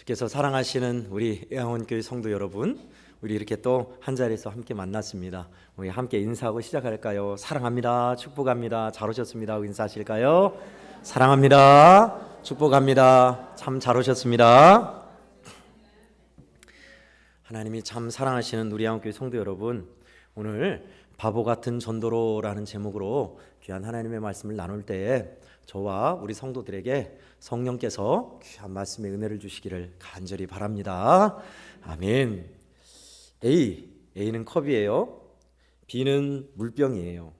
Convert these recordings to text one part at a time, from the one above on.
주께서 사랑하시는 우리 애원교회 성도 여러분, 우리 이렇게 또 한자리에서 함께 만났습니다. 우리 함께 인사하고 시작할까요? 사랑합니다, 축복합니다, 잘 오셨습니다 하고 인사하실까요? 사랑합니다, 축복합니다, 참 잘 오셨습니다. 하나님이 참 사랑하시는 우리 애원교회 성도 여러분, 오늘 바보 같은 전도로라는 제목으로 귀한 하나님의 말씀을 나눌 때에 저와 우리 성도들에게 성령께서 귀한 말씀의 은혜를 주시기를 간절히 바랍니다. 아멘. A는 컵이에요. B는 물병이에요.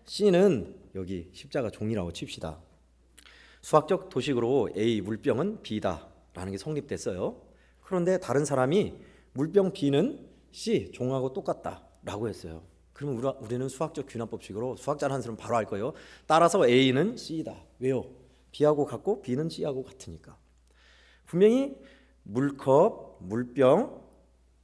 C는 여기 십자가 종이라고 칩시다. 수학적 도식으로 A 물병은 B다라는 게 성립됐어요. 그런데 다른 사람이 물병 B는 C 종하고 똑같다라고 했어요. 그러면 우리는 수학적 균합법칙으로 수학자는 사람은 바로 알 거예요. 따라서 A는 C다. 왜요? B하고 같고 B는 C하고 같으니까. 분명히 물컵, 물병,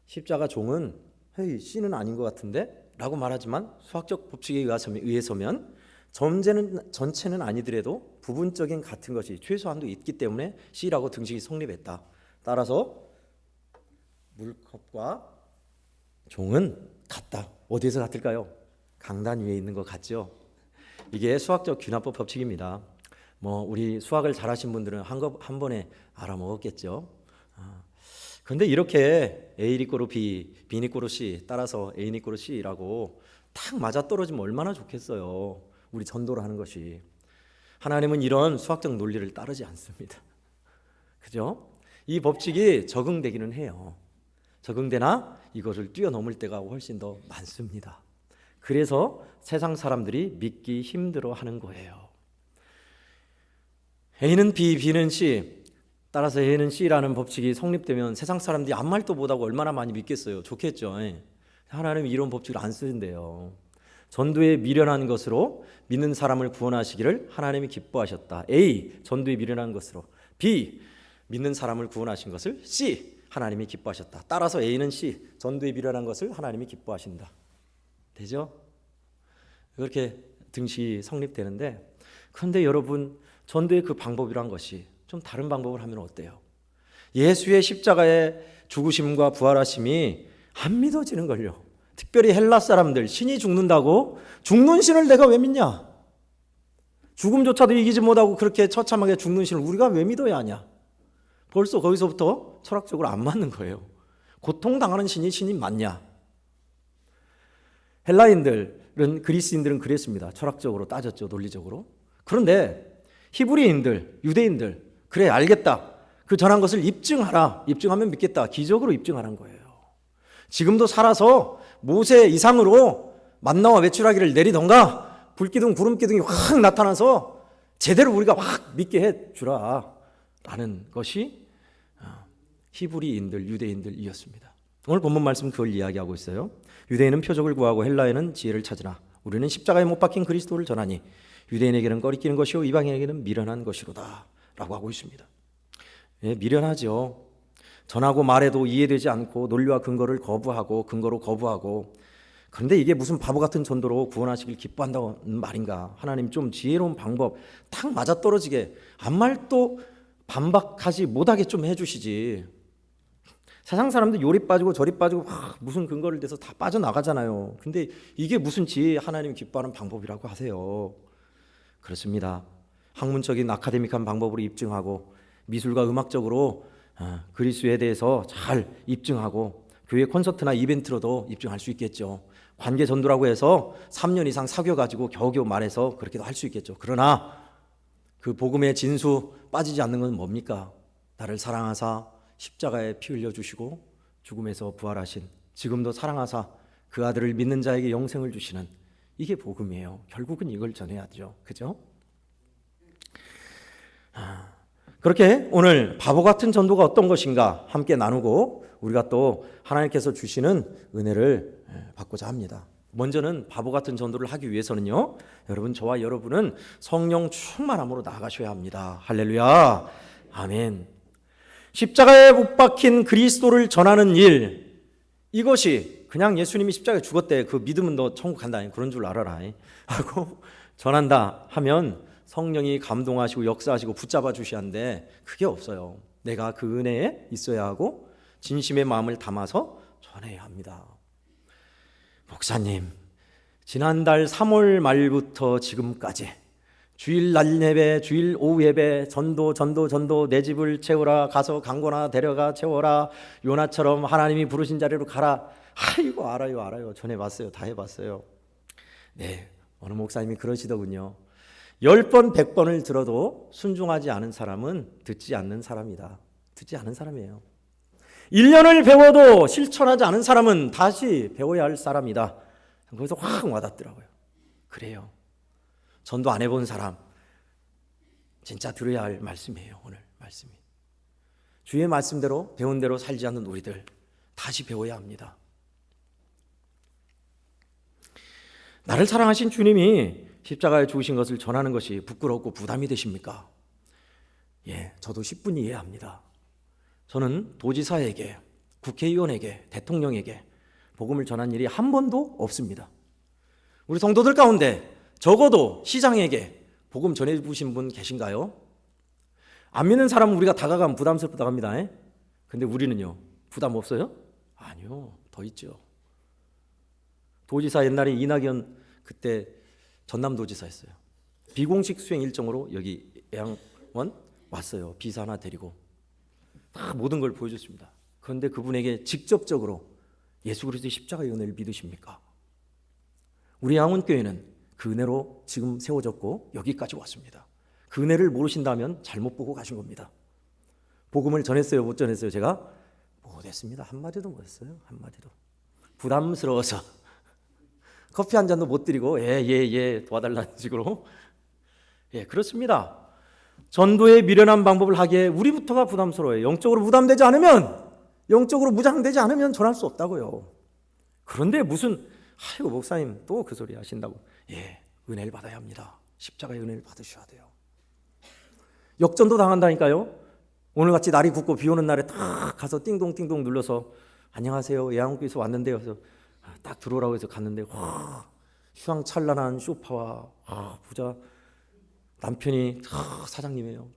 십자가 종은 헤이 C는 아닌 것 같은데? 라고 말하지만 수학적 법칙에 의해서면 전체는 아니더라도 부분적인 같은 것이 최소한도 있기 때문에 C라고 등식이 성립했다. 따라서 물컵과 종은 같다. 어디에서 같을까요? 강단 위에 있는 것 같죠? 이게 수학적 균합법 법칙입니다. 우리 수학을 잘하신 분들은 한 번에 알아먹었겠죠. 그런데 이렇게 A 이꼬르 B, B 이꼬르 C, 따라서 A 이꼬르 C라고 딱 맞아떨어지면 얼마나 좋겠어요. 우리 전도를 하는 것이. 하나님은 이런 수학적 논리를 따르지 않습니다. 그죠? 이 법칙이 적응되기는 해요. 적응되나 이것을 뛰어넘을 때가 훨씬 더 많습니다. 그래서 세상 사람들이 믿기 힘들어하는 거예요. A는 B, B는 C, 따라서 A는 C라는 법칙이 성립되면 세상 사람들이 아무 말도 못하고 얼마나 많이 믿겠어요. 좋겠죠. 하나님은 이런 법칙을 안 쓰는데요. 전도에 미련한 것으로 믿는 사람을 구원하시기를 하나님이 기뻐하셨다. A, 전도에 미련한 것으로. B, 믿는 사람을 구원하신 것을. C, 하나님이 기뻐하셨다. 따라서 A는 C, 전도에 미련한 것을 하나님이 기뻐하신다. 되죠? 그렇게 등식이 성립되는데, 그런데 여러분, 전도의 그 방법이란 것이 좀 다른 방법을 하면 어때요? 예수의 십자가의 죽으심과 부활하심이 안 믿어지는 걸요. 특별히 헬라 사람들, 신이 죽는다고 죽는 신을 내가 왜 믿냐? 죽음조차도 이기지 못하고 그렇게 처참하게 죽는 신을 우리가 왜 믿어야 하냐? 벌써 거기서부터 철학적으로 안 맞는 거예요. 고통당하는 신이 맞냐? 헬라인들은, 그리스인들은 그랬습니다. 철학적으로 따졌죠, 논리적으로. 그런데 히브리인들, 유대인들, 그래 알겠다. 그 전한 것을 입증하라. 입증하면 믿겠다. 기적으로 입증하라는 거예요. 지금도 살아서 모세 이상으로 만나와 메추라기를 내리던가 불기둥, 구름기둥이 확 나타나서 제대로 우리가 확 믿게 해주라 라는 것이 히브리인들, 유대인들이었습니다. 오늘 본문 말씀 그걸 이야기하고 있어요. 유대인은 표적을 구하고 헬라인은 지혜를 찾으나 우리는 십자가에 못 박힌 그리스도를 전하니 유대인에게는 꺼리끼는 것이요 이방인에게는 미련한 것이로다 라고 하고 있습니다. 미련하죠. 전하고 말해도 이해되지 않고 논리와 근거를 근거로 거부하고. 그런데 이게 무슨 바보 같은 전도로 구원하시길 기뻐한다는 말인가? 하나님 좀 지혜로운 방법 딱 맞아떨어지게 아무 말도 반박하지 못하게 좀 해주시지. 세상 사람들 요리 빠지고 저리 빠지고 무슨 근거를 대서 다 빠져나가잖아요. 근데 이게 무슨 지혜 하나님 기뻐하는 방법이라고 하세요. 그렇습니다. 학문적인 아카데믹한 방법으로 입증하고 미술과 음악적으로 그리스도에 대해서 잘 입증하고 교회 콘서트나 이벤트로도 입증할 수 있겠죠. 관계 전도라고 해서 3년 이상 사귀어가지고 겨우겨우 말해서 그렇게도 할 수 있겠죠. 그러나 그 복음의 진수 빠지지 않는 건 뭡니까? 나를 사랑하사 십자가에 피 흘려주시고 죽음에서 부활하신, 지금도 사랑하사 그 아들을 믿는 자에게 영생을 주시는, 이게 복음이에요. 결국은 이걸 전해야죠. 그죠? 그렇게 오늘 바보 같은 전도가 어떤 것인가 함께 나누고 우리가 또 하나님께서 주시는 은혜를 받고자 합니다. 먼저는 바보 같은 전도를 하기 위해서는요, 여러분, 저와 여러분은 성령 충만함으로 나아가셔야 합니다. 할렐루야, 아멘. 십자가에 못 박힌 그리스도를 전하는 일, 이것이 그냥 예수님이 십자가에 죽었대, 그 믿으면 너 천국 간다, 그런 줄 알아라 하고 전한다 하면 성령이 감동하시고 역사하시고 붙잡아 주시는데 그게 없어요. 내가 그 은혜에 있어야 하고 진심의 마음을 담아서 전해야 합니다. 목사님, 지난달 3월 말부터 지금까지 주일 낮 예배, 주일 오후 예배, 전도 내 집을 채워라, 가서 강고나 데려가 채워라, 요나처럼 하나님이 부르신 자리로 가라. 아이고, 알아요. 전해봤어요. 다 해봤어요. 네, 어느 목사님이 그러시더군요. 10번 100번을 들어도 순종하지 않은 사람은 듣지 않는 사람이다. 듣지 않은 사람이에요. 1년을 배워도 실천하지 않은 사람은 다시 배워야 할 사람이다. 거기서 확 와닿더라고요. 그래요. 전도 안 해본 사람 진짜 들어야 할 말씀이에요. 오늘 말씀이. 주의 말씀대로 배운 대로 살지 않는 우리들 다시 배워야 합니다. 나를 사랑하신 주님이 십자가에 죽으신 것을 전하는 것이 부끄럽고 부담이 되십니까? 예, 저도 10분 이해합니다. 저는 도지사에게, 국회의원에게, 대통령에게 복음을 전한 일이 한 번도 없습니다. 우리 성도들 가운데 적어도 시장에게 복음 전해주신 분 계신가요? 안 믿는 사람은 우리가 다가가면 부담스럽다고 합니다. 근데 우리는요, 부담 없어요? 아니요, 더 있죠. 도지사 옛날에 이낙연 그때 전남도지사였어요. 비공식 수행 일정으로 여기 애양원 왔어요. 비서 하나 데리고 다 모든 걸 보여줬습니다. 그런데 그분에게 직접적으로 예수 그리스도의 십자가의 은혜를 믿으십니까? 우리 양원교회는 그 은혜로 지금 세워졌고 여기까지 왔습니다. 그 은혜를 모르신다면 잘못 보고 가신 겁니다. 복음을 전했어요? 못 전했어요? 제가 못했습니다. 한마디도 못했어요. 한마디도. 부담스러워서 커피 한 잔도 못 드리고 예 도와달라는 식으로. 예, 그렇습니다. 전도에 미련한 방법을 하기에 우리부터가 부담스러워요. 영적으로 부담되지 않으면, 영적으로 무장되지 않으면 전할 수 없다고요. 그런데 무슨 아이고 목사님 또 그 소리 하신다고. 예, 은혜를 받아야 합니다. 십자가의 은혜를 받으셔야 돼요. 역전도 당한다니까요. 오늘같이 날이 굽고 비 오는 날에 딱 가서 띵동띵동 눌러서 안녕하세요, 예한국에서 왔는데요. 그래서 딱 들어오라고 해서 갔는데 와, 휘황찬란한 소파와 부자 남편이 사장님이에요.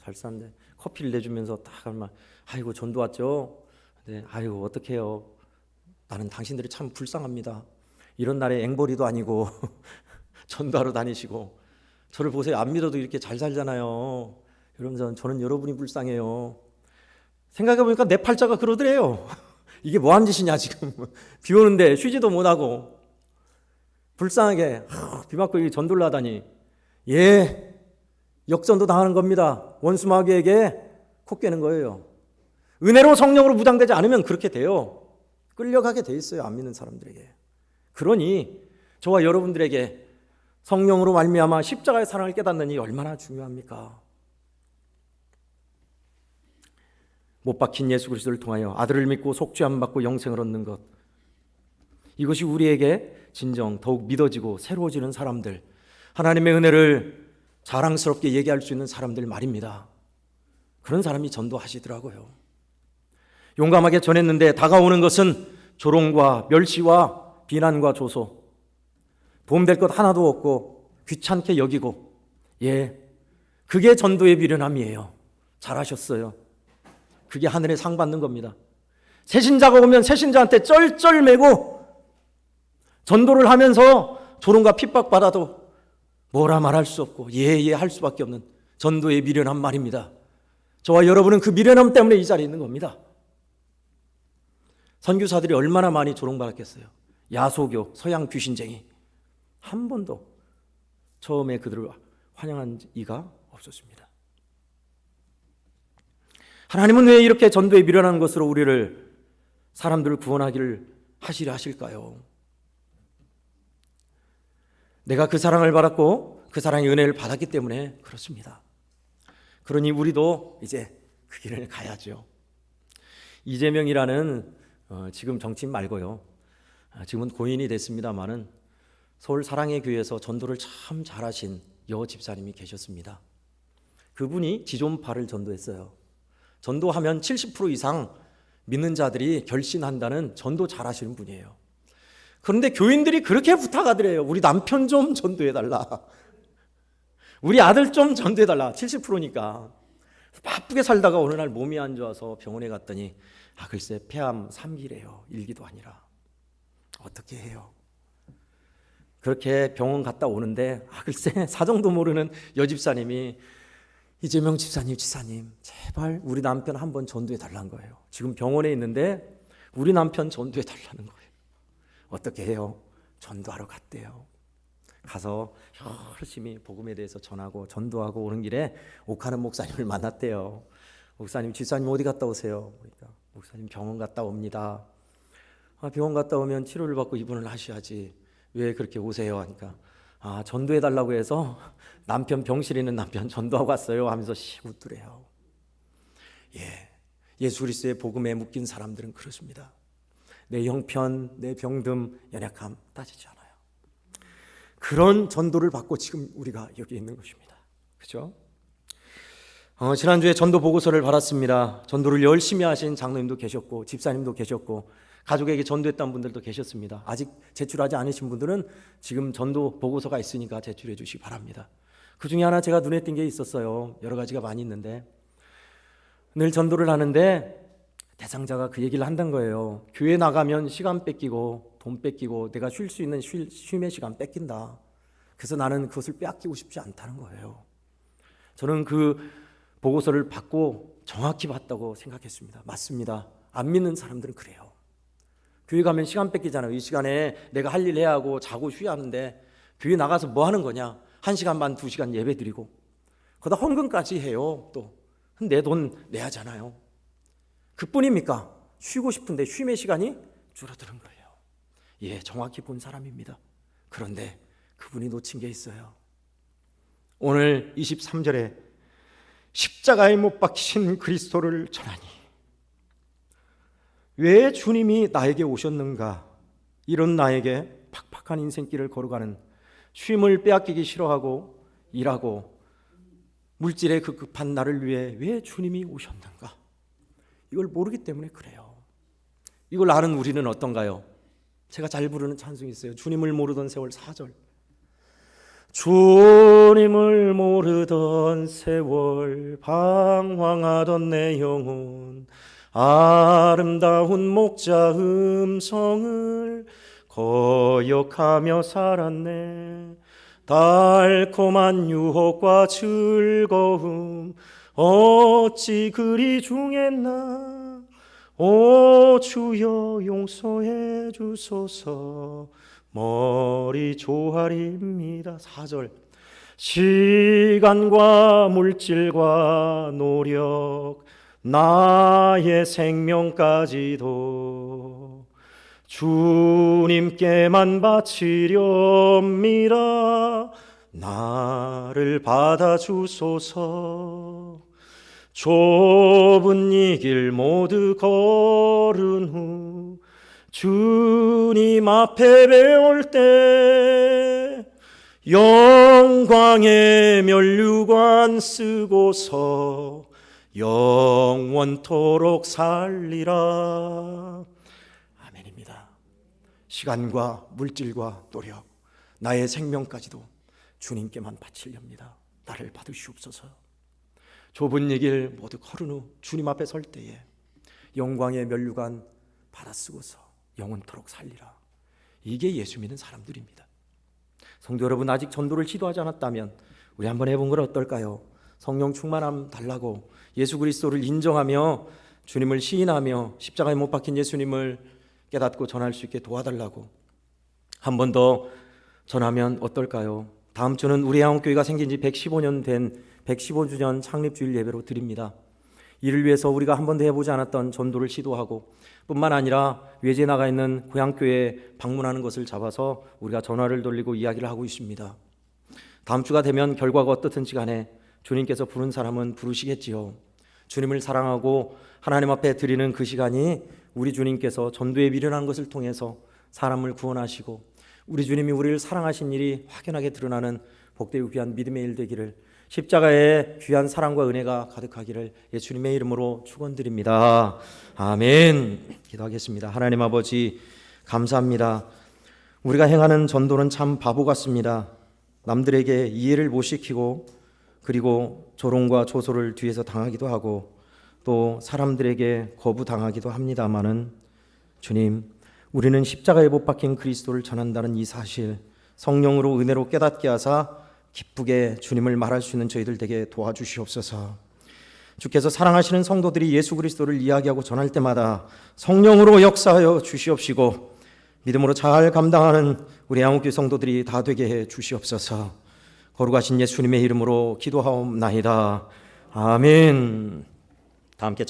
잘 사는데 커피를 내주면서 딱 하면 아이고 전도 왔죠. 네, 아이고 어떡해요. 나는 당신들이 참 불쌍합니다. 이런 날에 앵벌이도 아니고 전도하러 다니시고 저를 보세요. 안 믿어도 이렇게 잘 살잖아요. 이러면서 저는 여러분이 불쌍해요. 생각해보니까 내 팔자가 그러더래요. 이게 뭐한 짓이냐 지금. 비 오는데 쉬지도 못하고 불쌍하게 비 맞고 전도를 하다니. 예, 역전도 당하는 겁니다. 원수 마귀에게 코 깨는 거예요. 은혜로 성령으로 무장되지 않으면 그렇게 돼요. 끌려가게 돼 있어요. 안 믿는 사람들에게. 그러니 저와 여러분들에게 성령으로 말미암아 십자가의 사랑을 깨닫는 이 얼마나 중요합니까? 못 박힌 예수 그리스도를 통하여 아들을 믿고 속죄함 받고 영생을 얻는 것, 이것이 우리에게 진정 더욱 믿어지고 새로워지는 사람들, 하나님의 은혜를 자랑스럽게 얘기할 수 있는 사람들 말입니다. 그런 사람이 전도하시더라고요. 용감하게 전했는데 다가오는 것은 조롱과 멸시와 비난과 조소, 도움될 것 하나도 없고 귀찮게 여기고, 예, 그게 전도의 미련함이에요. 잘하셨어요. 그게 하늘에 상 받는 겁니다. 새신자가 오면 새신자한테 쩔쩔매고 전도를 하면서 조롱과 핍박받아도 뭐라 말할 수 없고 예 할 수밖에 없는 전도의 미련함 말입니다. 저와 여러분은 그 미련함 때문에 이 자리에 있는 겁니다. 선교사들이 얼마나 많이 조롱받았겠어요. 야소교, 서양 귀신쟁이. 한 번도 처음에 그들을 환영한 이가 없었습니다. 하나님은 왜 이렇게 전도에 미련한 것으로 우리를, 사람들을 구원하기를 하시려 하실까요? 내가 그 사랑을 받았고 그 사랑의 은혜를 받았기 때문에 그렇습니다. 그러니 우리도 이제 그 길을 가야죠. 이재명이라는 지금 정치인 말고요, 지금은 고인이 됐습니다마는 서울 사랑의 교회에서 전도를 참 잘하신 여 집사님이 계셨습니다. 그분이 지존파를 전도했어요. 전도하면 70% 이상 믿는 자들이 결신한다는 전도 잘하시는 분이에요. 그런데 교인들이 그렇게 부탁하더래요. 우리 남편 좀 전도해달라. 우리 아들 좀 전도해달라. 70%니까. 바쁘게 살다가 어느 날 몸이 안 좋아서 병원에 갔더니 글쎄 폐암 3기래요. 1기도 아니라. 어떻게 해요? 그렇게 병원 갔다 오는데 글쎄 사정도 모르는 여집사님이 이재명 지사님 제발 우리 남편 한번 전도해 달라는 거예요. 지금 병원에 있는데 우리 남편 전도해 달라는 거예요. 어떻게 해요? 전도하러 갔대요. 가서 열심히 복음에 대해서 전하고 전도하고 오는 길에 옥하는 목사님을 만났대요. 목사님, 지사님 어디 갔다 오세요? 그러니까 목사님 병원 갔다 옵니다. 병원 갔다 오면 치료를 받고 입원을 하셔야지 왜 그렇게 오세요? 하니까 전도해 달라고 해서 남편 병실에 있는 남편 전도하고 왔어요 하면서 웃더래요. 예수 그리스도의 복음에 묶인 사람들은 그렇습니다. 내 형편, 내 병듦, 연약함 따지지 않아요. 그런 전도를 받고 지금 우리가 여기 있는 것입니다. 그렇죠? 지난주에 전도 보고서를 받았습니다. 전도를 열심히 하신 장로님도 계셨고 집사님도 계셨고 가족에게 전도했던 분들도 계셨습니다. 아직 제출하지 않으신 분들은 지금 전도 보고서가 있으니까 제출해 주시기 바랍니다. 그 중에 하나 제가 눈에 띈 게 있었어요. 여러 가지가 많이 있는데 늘 전도를 하는데 대상자가 그 얘기를 한다는 거예요. 교회 나가면 시간 뺏기고 돈 뺏기고 내가 쉴 수 있는 쉼의 시간 뺏긴다. 그래서 나는 그것을 빼앗기고 싶지 않다는 거예요. 저는 그 보고서를 받고 정확히 봤다고 생각했습니다. 맞습니다. 안 믿는 사람들은 그래요. 교회 가면 시간 뺏기잖아요. 이 시간에 내가 할 일 해야 하고 자고 쉬어야 하는데 교회 나가서 뭐 하는 거냐? 1시간 반, 2시간 예배 드리고 거기다 헌금까지 해요. 또 내 돈 내야 하잖아요. 그뿐입니까? 쉬고 싶은데 쉼의 시간이 줄어드는 거예요. 정확히 본 사람입니다. 그런데 그분이 놓친 게 있어요. 오늘 23절에 십자가에 못 박히신 그리스도를 전하니 왜 주님이 나에게 오셨는가? 이런 나에게 팍팍한 인생길을 걸어가는 쉼을 빼앗기기 싫어하고 일하고 물질에 급급한 나를 위해 왜 주님이 오셨는가? 이걸 모르기 때문에 그래요. 이걸 아는 우리는 어떤가요? 제가 잘 부르는 찬송이 있어요. 주님을 모르던 세월 4절. 주님을 모르던 세월 방황하던 내 영혼 아름다운 목자 음성을 거역하며 살았네. 달콤한 유혹과 즐거움 어찌 그리 중했나. 오 주여 용서해 주소서 머리 조아리입니다. 4절. 시간과 물질과 노력 나의 생명까지도 주님께만 바치렵니다. 나를 받아주소서. 좁은 이 길 모두 걸은 후 주님 앞에 배울 때 영광의 면류관 쓰고서 영원토록 살리라. 아멘입니다. 시간과 물질과 노력 나의 생명까지도 주님께만 바치렵니다. 나를 받으시옵소서. 좁은 얘기를 모두 걸은 후 주님 앞에 설 때에 영광의 면류관 받아 쓰고서 영원토록 살리라. 이게 예수 믿는 사람들입니다. 성도 여러분, 아직 전도를 시도하지 않았다면 우리 한번 해본 건 어떨까요? 성령 충만함 달라고 예수 그리스도를 인정하며 주님을 시인하며 십자가에 못 박힌 예수님을 깨닫고 전할 수 있게 도와달라고 한 번 더 전하면 어떨까요? 다음 주는 우리 한국교회가 생긴 지 115년 된 115주년 창립주일 예배로 드립니다. 이를 위해서 우리가 한 번도 해보지 않았던 전도를 시도하고 뿐만 아니라 외지에 나가 있는 고향교회에 방문하는 것을 잡아서 우리가 전화를 돌리고 이야기를 하고 있습니다. 다음 주가 되면 결과가 어떻든지 간에 주님께서 부른 사람은 부르시겠지요. 주님을 사랑하고 하나님 앞에 드리는 그 시간이 우리 주님께서 전도에 미련한 것을 통해서 사람을 구원하시고 우리 주님이 우리를 사랑하신 일이 확연하게 드러나는 복되고 귀한 믿음의 일 되기를, 십자가의 귀한 사랑과 은혜가 가득하기를 예수님의 이름으로 축원드립니다. 아멘. 기도하겠습니다. 하나님 아버지 감사합니다. 우리가 행하는 전도는 참 바보 같습니다. 남들에게 이해를 못 시키고 그리고 조롱과 조소를 뒤에서 당하기도 하고 또 사람들에게 거부당하기도 합니다마는 주님, 우리는 십자가에 못 박힌 그리스도를 전한다는 이 사실 성령으로 은혜로 깨닫게 하사 기쁘게 주님을 말할 수 있는 저희들 되게 도와주시옵소서. 주께서 사랑하시는 성도들이 예수 그리스도를 이야기하고 전할 때마다 성령으로 역사하여 주시옵시고 믿음으로 잘 감당하는 우리 양옥교 성도들이 다 되게 해 주시옵소서. 거룩하신 예수님의 이름으로 기도하옵나이다. 아멘. 다 함께